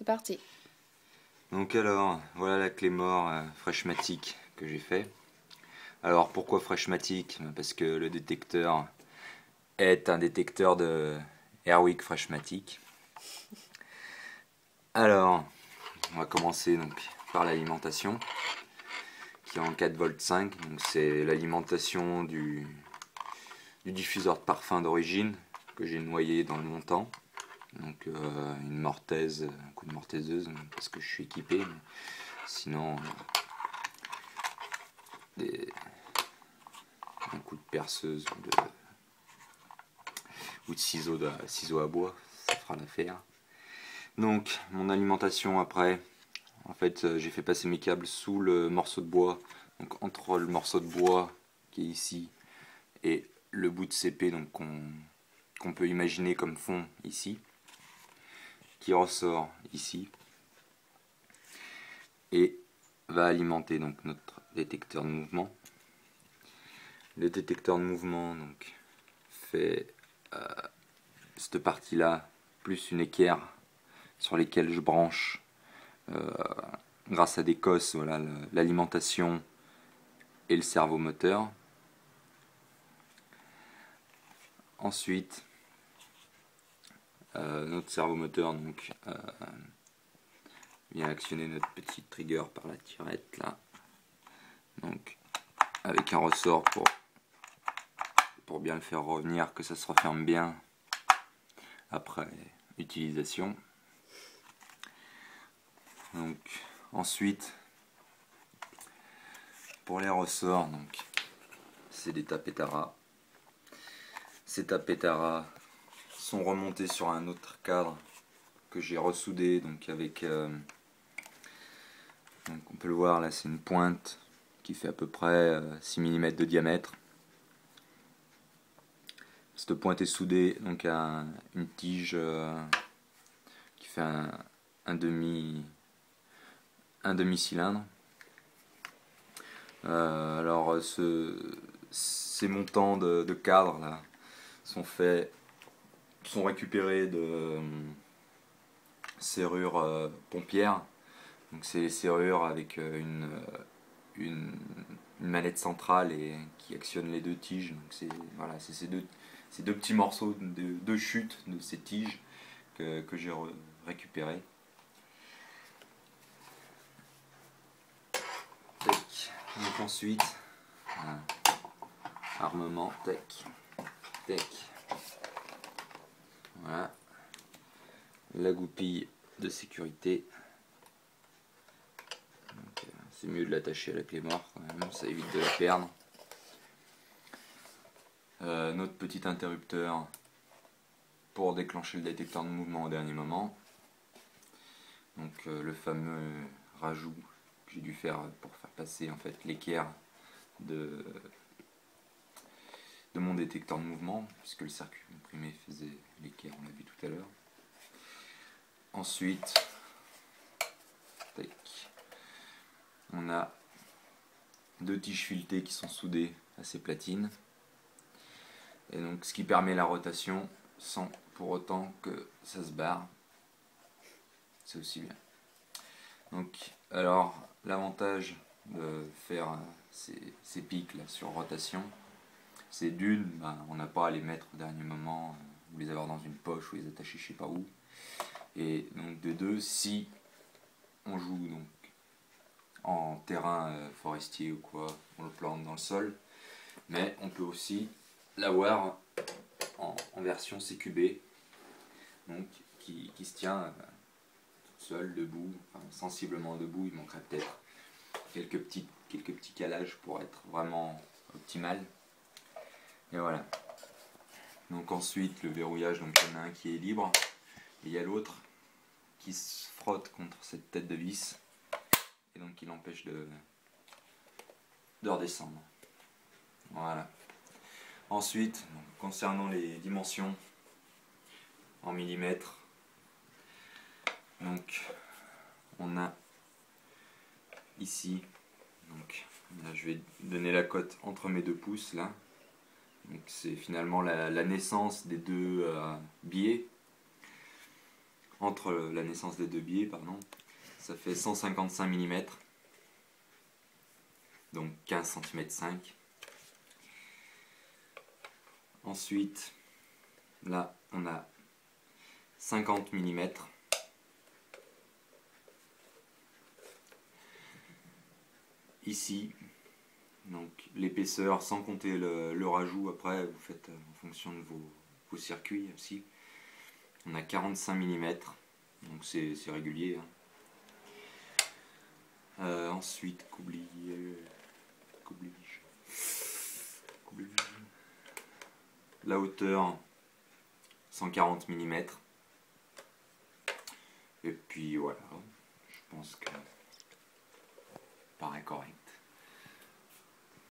c'est parti. Donc alors, voilà la clé mort Freshmatic que j'ai fait. Alors pourquoi Freshmatic? Parce que le détecteur est un détecteur de Airwick Freshmatic. Alors, on va commencer donc par l'alimentation qui est en 4,5 V. Donc c'est l'alimentation du diffuseur de parfum d'origine que j'ai noyé dans le montant. Donc une mortaise, un coup de mortaiseuse parce que je suis équipé. Mais sinon, un coup de perceuse ou de ciseaux à bois, ça fera l'affaire. Donc mon alimentation après, en fait j'ai fait passer mes câbles sous le morceau de bois, donc entre le morceau de bois qui est ici et le bout de CP donc qu'on peut imaginer comme fond ici, qui ressort ici et va alimenter donc notre détecteur de mouvement. Le détecteur de mouvement donc fait cette partie là plus une équerre sur lesquelles je branche grâce à des cosses, voilà, l'alimentation et le cerveau moteur. Ensuite notre cerveau moteur donc vient actionner notre petit trigger par la tirette là, donc avec un ressort pour bien le faire revenir, que ça se referme bien après utilisation. Donc ensuite pour les ressorts, donc c'est des tapetaras. Ces tapetaras sont remontés sur un autre cadre que j'ai ressoudé donc avec donc on peut le voir là, c'est une pointe qui fait à peu près 6 mm de diamètre. Cette pointe est soudée donc à une tige qui fait un demi-cylindre. Alors ces montants de cadre là sont récupérés de serrures pompières. Donc c'est les serrures avec une manette centrale et qui actionne les deux tiges. Donc c'est voilà, c'est ces deux petits morceaux de chute de ces tiges que j'ai récupérés. Donc ensuite, armement, tac, tac. Voilà, la goupille de sécurité. C'est mieux de l'attacher à la clé mort quand même, ça évite de la perdre. Notre petit interrupteur pour déclencher le détecteur de mouvement au dernier moment. Donc le fameux rajout que j'ai dû faire pour faire passer en fait l'équerre de mon détecteur de mouvement, puisque le circuit comprimé faisait l'équerre, on l'a vu tout à l'heure. Ensuite, tac, on a deux tiges filetées qui sont soudées à ces platines, et donc ce qui permet la rotation sans pour autant que ça se barre. C'est aussi bien. Donc alors l'avantage de faire ces pics là sur rotation, c'est d'une, on n'a pas à les mettre au dernier moment ou les avoir dans une poche ou les attacher je sais pas où, et donc de deux, si on joue donc en terrain forestier ou quoi, on le plante dans le sol, mais on peut aussi l'avoir en version CQB, donc qui se tient toute seule, debout, enfin, sensiblement debout. Il manquerait peut-être quelques petits calages pour être vraiment optimal. Et voilà. Donc ensuite le verrouillage, donc il y en a un qui est libre et il y a l'autre qui se frotte contre cette tête de vis et donc qui l'empêche de redescendre. Voilà. Ensuite, donc, concernant les dimensions en millimètres, donc on a ici, donc là, je vais donner la cote entre mes deux pouces là. Donc c'est finalement la naissance des deux biais. entre la naissance des deux biais, pardon, ça fait 155 mm, donc 15 cm 5. Ensuite, là, on a 50 mm. Ici, donc l'épaisseur, sans compter le rajout, après vous faites en fonction de vos circuits aussi. On a 45 mm, donc c'est régulier. Ensuite, la hauteur, 140 mm. Et puis voilà, je pense que ça paraît correct.